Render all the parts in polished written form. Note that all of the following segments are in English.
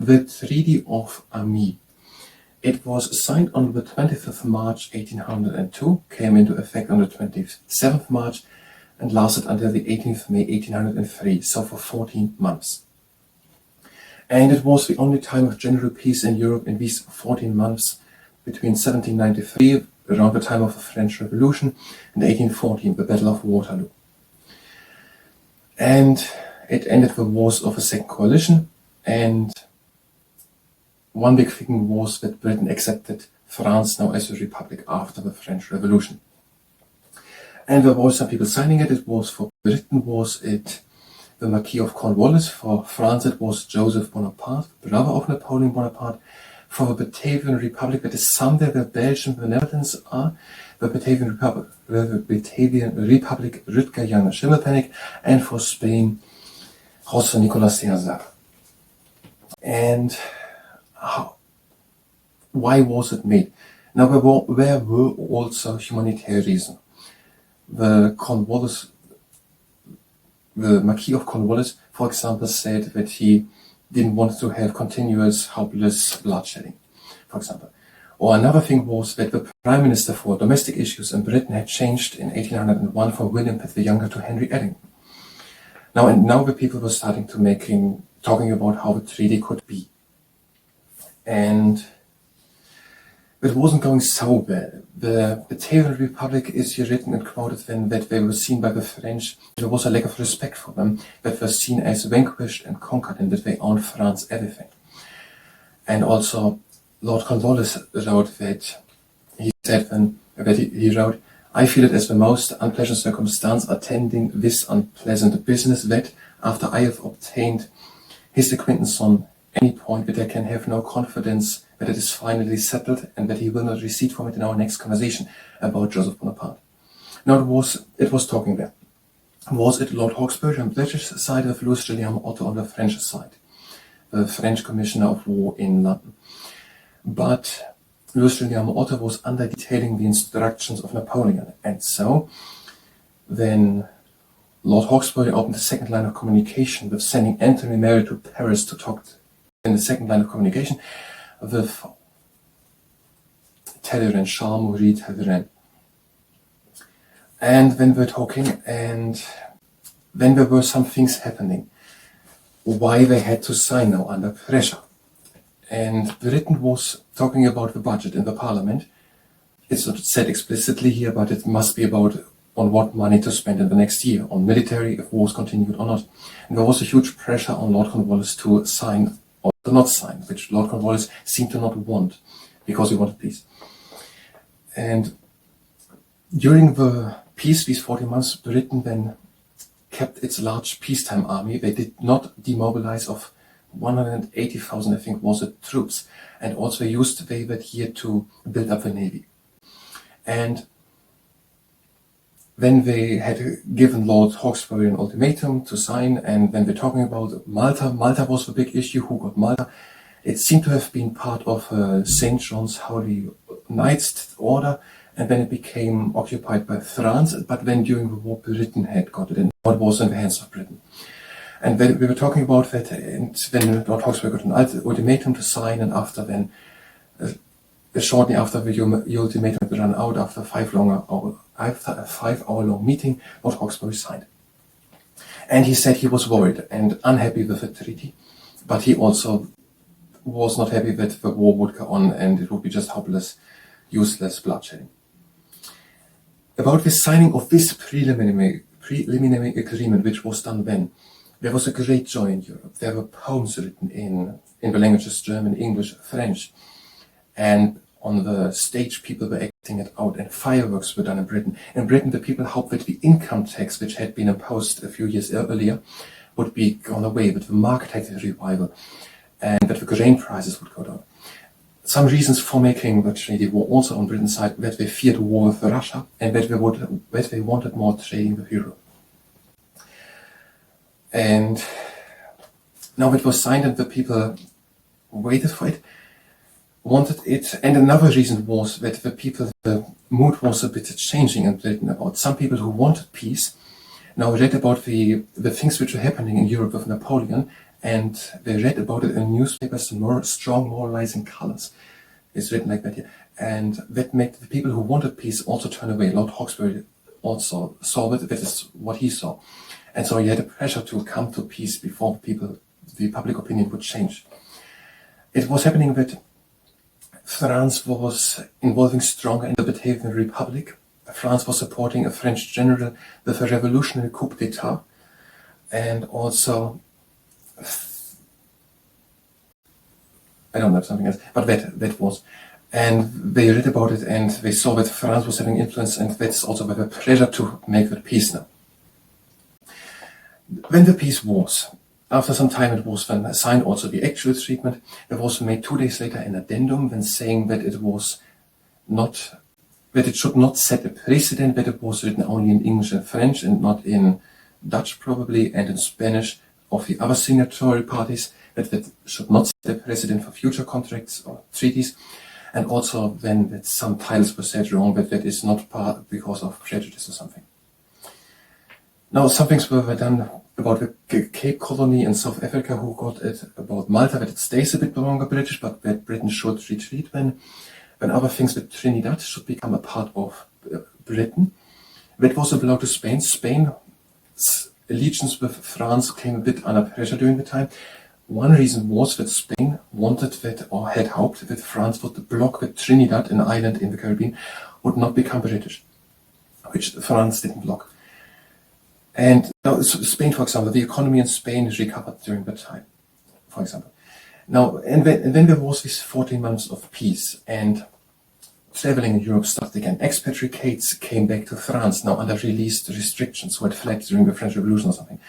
the Treaty of Amiens. It was signed on the 20th of March 1802, came into effect on the 27th March, and lasted until the 18th of May 1803, so for 14 months. And it was the only time of general peace in Europe in these 14 months between 1793, around the time of the French Revolution, and 1814, the Battle of Waterloo. And it ended the wars of the Second Coalition, and one big thing was that Britain accepted France now as a republic after the French Revolution. And there were some people signing it. It was for Britain, was it the Marquess of Cornwallis. For France, it was Joseph Bonaparte, brother of Napoleon Bonaparte. For the Batavian Republic, that is somewhere where Belgium and the Netherlands are, the Batavian Republic, Rutger, young Schimmelpenninck, and for Spain, also Nicolas and Azara. And why was it made? Now, there were also humanitarian reasons. The Marquis of Cornwallis, for example, said that he didn't want to have continuous, helpless bloodshedding, for example. Or another thing was that the Prime Minister for domestic issues in Britain had changed in 1801 from William Pitt the Younger to Henry Edding. Now the people were starting to talking about how the treaty could be. And it wasn't going so well. The Batavian Republic is here written and quoted then that they were seen by the French, there was a lack of respect for them, that were seen as vanquished and conquered, and that they owned France everything. And also Lord Cornwallis wrote that, he said then, that he wrote, "I feel it as the most unpleasant circumstance attending this unpleasant business that, after I have obtained his acquaintance on any point, that I can have no confidence that it is finally settled, and that he will not recede from it in our next conversation about Joseph Bonaparte." Now it was talking there. Was it Lord Hawkesbury on the British side of Louis Guillaume Otto on the French side, the French Commissioner of War in London? But Louis Guillaume Otto was under detailing the instructions of Napoleon, and so then Lord Hawkesbury opened the second line of communication with sending Anthony Merry to Paris to talk in the second line of communication with Talleyrand, Charles Maurice Talleyrand. And when we're talking, and then there were some things happening, why they had to sign now under pressure. And Britain was talking about the budget in the parliament. It's not said explicitly here, but it must be about on what money to spend in the next year, on military, if wars continued or not. And there was a huge pressure on Lord Cornwallis to sign or to not sign, which Lord Cornwallis seemed to not want, because he wanted peace. And during the peace, these 40 months, Britain then kept its large peacetime army. They did not demobilize of 180,000, I think, was it, troops, and also used that year to build up the navy. And then they had given Lord Hawkesbury an ultimatum to sign, and then we're talking about Malta. Malta was the big issue. Who got Malta? It seemed to have been part of St. John's Holy Knights order, and then it became occupied by France. But then during the war, Britain had got it, and it was in the hands of Britain. And then we were talking about that, and then Lord Hawkesbury got an ultimatum to sign, and after then, shortly after the ultimatum had run out, after a 5-hour-long meeting, Lord Hawkesbury signed. And he said he was worried and unhappy with the treaty, but he also was not happy that the war would go on and it would be just hopeless, useless bloodshedding. About the signing of this preliminary agreement, which was done then, there was a great joy in Europe. There were poems written in the languages German, English, French, and on the stage people were acting it out, and fireworks were done in Britain. In Britain, the people hoped that the income tax, which had been imposed a few years earlier, would be gone away, that the market had a revival, and that the grain prices would go down. Some reasons for making the treaty were also on Britain's side, that they feared war with Russia, and that they wanted more trading with Europe. And now it was signed, and the people waited for it, wanted it. And another reason was that the mood was a bit changing in Britain about some people who wanted peace. Now read about the things which were happening in Europe with Napoleon, and they read about it in newspapers in more strong moralizing colors. It's written like that here. And that made the people who wanted peace also turn away. Lord Hawkesbury also saw it. That is what he saw. And so he had a pressure to come to peace before the public opinion would change. It was happening that France was involving stronger in the Batavian Republic. France was supporting a French general with a revolutionary coup d'etat. And also, I don't know, something else, but that was. And they read about it and they saw that France was having influence, and that's also where the pressure to make the peace now. When the peace was, after some time it was then signed also the actual treatment. There was made 2 days later an addendum when saying that it was not, that it should not set a precedent, that it was written only in English and French and not in Dutch probably and in Spanish of the other signatory parties, that should not set a precedent for future contracts or treaties. And also then that some titles were said wrong, but that is not part because of prejudice or something. Now some things were done about the Cape Colony in South Africa, who got it, about Malta, that it stays a bit longer British, but that Britain should retreat when other things with Trinidad should become a part of Britain. That was belonged to Spain. Spain's allegiance with France came a bit under pressure during the time. One reason was that Spain wanted that, or had hoped that France would block that Trinidad, an island in the Caribbean, would not become British, which France didn't block. And now Spain, for example, the economy in Spain recovered during that time, for example. Now, and then there was this 14 months of peace, and traveling in Europe started again. Expatriates came back to France now under released restrictions who had fled during the French Revolution or something.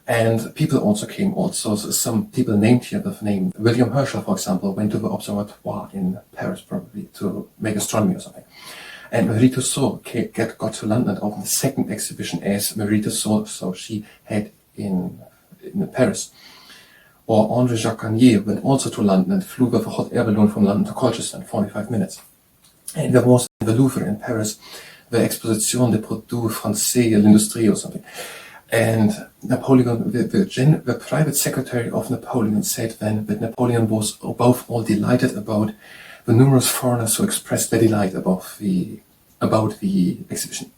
And people also came, also some people named here with name. William Herschel, for example, went to the Observatoire in Paris probably to make astronomy or something. And Marie Tussaud got to London and opened the second exhibition as Marie Tussaud, so she had in Paris. Or Henri Jacquanier went also to London and flew with a hot air balloon from London to Colchester in 45 minutes. And there was in the Louvre in Paris the Exposition des Produits Français à l'Industrie or something. And Napoleon, the private secretary of Napoleon, said then that Napoleon was above all delighted about the numerous foreigners who expressed their delight about the exhibition.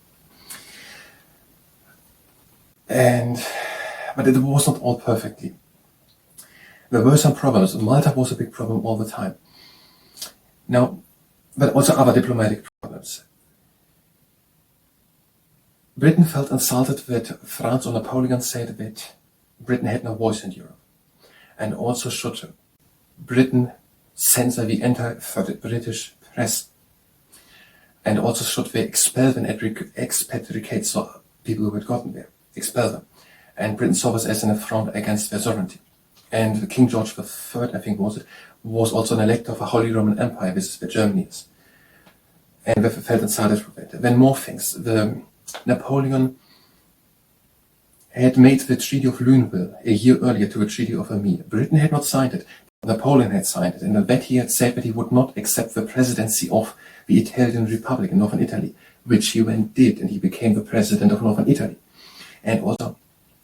But it was not all perfectly. There were some problems. Malta was a big problem all the time. Now, but also other diplomatic problems. Britain felt insulted that France or Napoleon said that Britain had no voice in Europe. And also should Britain censor the entire British press. And also should they expel and expatriates, so people who had gotten there, expel them. And Britain saw this as an affront against their sovereignty. And King George III, I think was also an elector of a Holy Roman Empire. This is where Germany is. And they felt insulted for that. Then more things. Napoleon had made the Treaty of Luneville a year earlier to the Treaty of Amiens. Britain had not signed it. Napoleon had signed it. And that he had said that he would not accept the presidency of the Italian Republic in northern Italy, which he then did, and he became the president of northern Italy. And also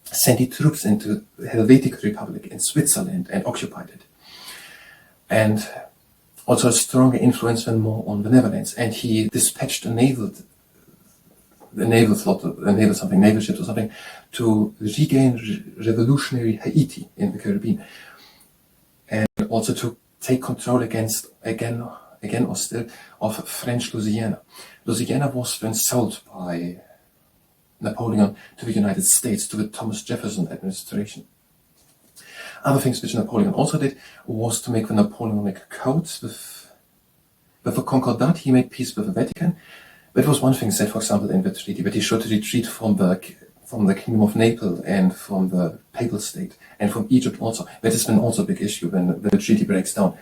sent troops into the Helvetic Republic in Switzerland and occupied it. And also a stronger influence than more on the Netherlands. And he dispatched a naval ships or something, to regain revolutionary Haiti in the Caribbean. And also to take control again or still, of French Louisiana. Louisiana was then sold by Napoleon to the United States, to the Thomas Jefferson administration. Other things which Napoleon also did was to make the Napoleonic codes with the Concordat. He made peace with the Vatican. That was one thing said, for example, in the treaty, that he should retreat from the Kingdom of Naples and from the Papal State and from Egypt also. That has been also a big issue when the treaty breaks down.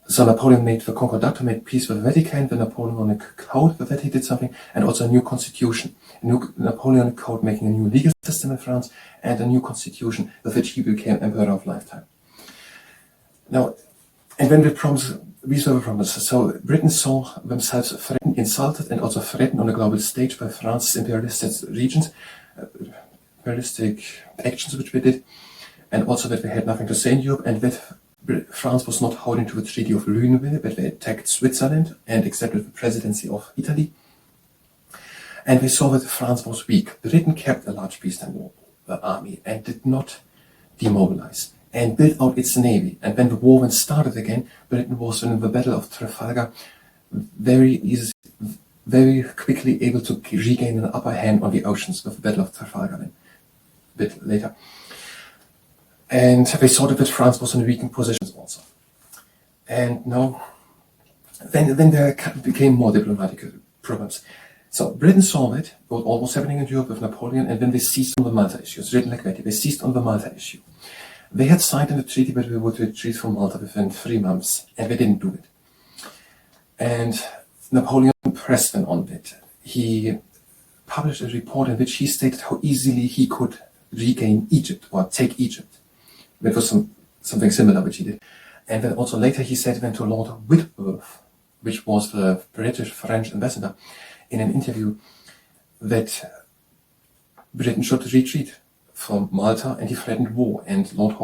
So Napoleon made the Concordat to make peace with the Vatican, the Napoleonic Code, with that he did something, and also a new constitution. A new Napoleonic Code making a new legal system in France, and a new constitution with which he became emperor of lifetime. Now, and when these were the promises. So Britain saw themselves threatened, insulted, and also threatened on a global stage by France's imperialistic actions which they did. and also that they had nothing to say in Europe, and that France was not holding to the Treaty of Luneville, but they attacked Switzerland and accepted the presidency of Italy. And we saw that France was weak. Britain kept a large peacetime army and did not demobilize and built out its navy. And when the war started again, Britain was in the Battle of Trafalgar very quickly able to regain an upper hand on the oceans with the Battle of Trafalgar then, a bit later. And they saw that France was in weakened positions also. And now, then there became more diplomatic problems. So Britain saw that, what all was happening in Europe with Napoleon, and then they seized on the Malta issue. It's written like that. They seized on the Malta issue. They had signed in the treaty that they would retreat from Malta within 3 months, and they didn't do it. And Napoleon pressed them on it. He published a report in which he stated how easily he could regain Egypt or take Egypt. That was something similar which he did. And then also later he said then to Lord Whitworth, which was the British-French ambassador, in an interview that Britain should retreat from Malta, and he threatened war. And Lord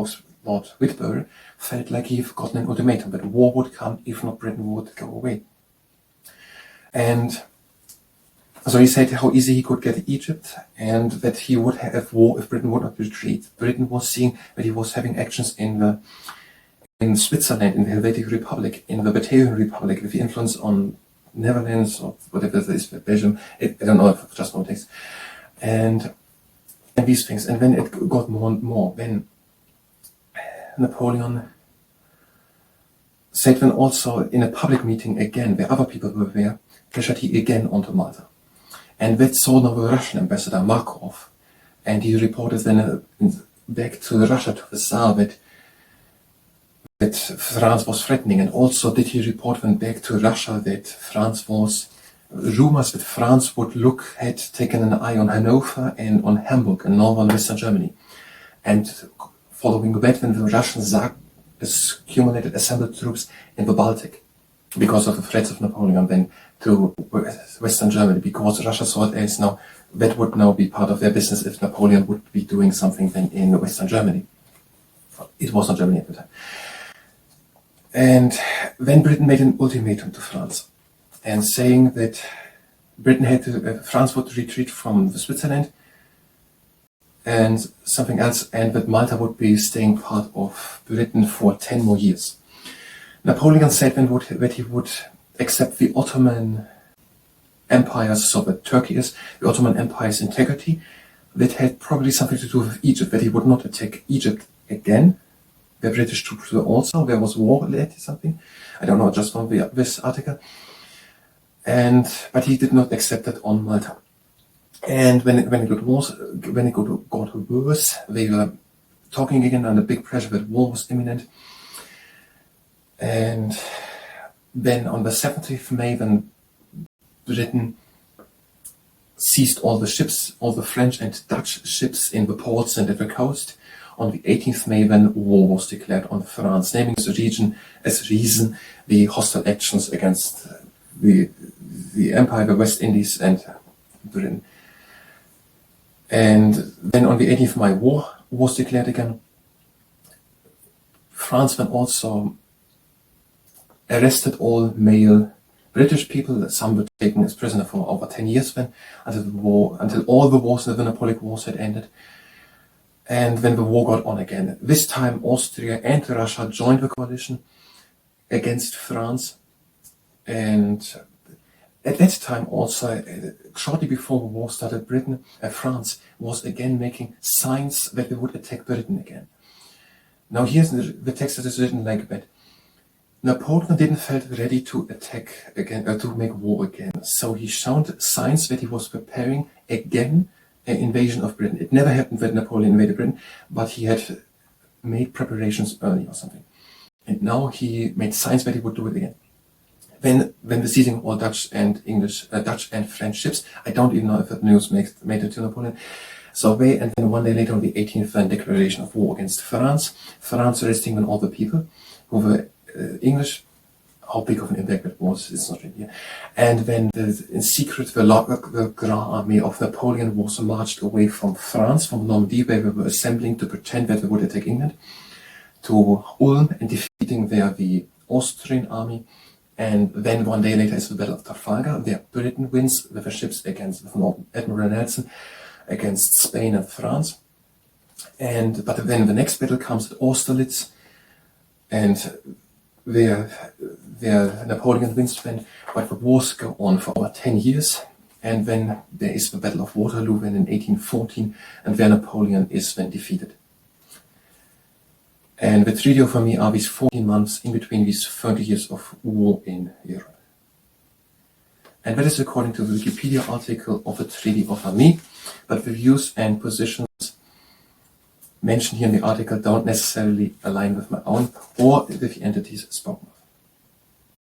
Whitworth felt like he'd gotten an ultimatum that war would come if not Britain would go away. And so he said how easy he could get Egypt, and that he would have war if Britain would not retreat. Britain was seeing that he was having actions in Switzerland, in the Helvetic Republic, in the Batavian Republic, with the influence on Netherlands or whatever it is, Belgium. I don't know if just nowadays. And these things. And then it got more and more. Then Napoleon said then also in a public meeting again, where other people were there, pressured he again onto Malta. And that saw now the Russian ambassador Marquess, and he reported then back to Russia, to the Tsar, that France was threatening, and also did he report then back to Russia that rumors that France had taken an eye on Hanover and on Hamburg in northern Western Germany. And following that, then the Russians assembled troops in the Baltic because of the threats of Napoleon then to Western Germany, because Russia saw it as now that would now be part of their business if Napoleon would be doing something then in Western Germany. It was not Germany at the time. And then Britain made an ultimatum to France, and saying that France would retreat from Switzerland and something else, and that Malta would be staying part of Britain for 10 more years. Napoleon said then that he would accept the Ottoman Empire's, so that Turkey is, the Ottoman Empire's integrity. That had probably something to do with Egypt, that he would not attack Egypt again. The British troops were also, there was war led something. I don't know, just from this article. But he did not accept that on Malta. And when it got worse, they were talking again under big pressure that war was imminent. And then on the 17th May, then Britain seized all the ships, all the French and Dutch ships in the ports and at the coast. On the 18th May, then war was declared on France, naming the region as reason the hostile actions against the Empire, the West Indies, and Britain. And then on the 18th May, war was declared again. France then also arrested all male British people. Some were taken as prisoner for over 10 years then, until all the wars, the Napoleonic Wars, had ended. And then the war got on again. This time Austria and Russia joined the coalition against France. And at that time also, shortly before the war started, France was again making signs that they would attack Britain again. Now here's the text that is written like that. Napoleon didn't felt ready to attack again, to make war again. So he showed signs that he was preparing again an invasion of Britain. It never happened that Napoleon invaded Britain, but he had made preparations early or something. And now he made signs that he would do it again. When the seizing of all Dutch and French ships, I don't even know if that news made it to Napoleon. And then one day later on the 18th, then declaration of war against France. France arresting then all the people who were English, how big of an impact it was, it's not really here. And when in secret the Grand Army of Napoleon was marched away from France, from Normandy, where they were assembling to pretend that they would attack England, to Ulm and defeating there the Austrian army. And then 1 day later is the Battle of Trafalgar, where Britain wins with the ships against Admiral Nelson against Spain and France. But then the next battle comes at Austerlitz, and where Napoleon wins then, but the wars go on for over 10 years. And then there is the Battle of Waterloo then in 1814, and where Napoleon is then defeated. And the Treaty of Amiens are these 14 months in between these 30 years of war in Europe. And that is according to the Wikipedia article of the Treaty of Amiens, but the views and positions mentioned here in the article don't necessarily align with my own or with the entities spoken of.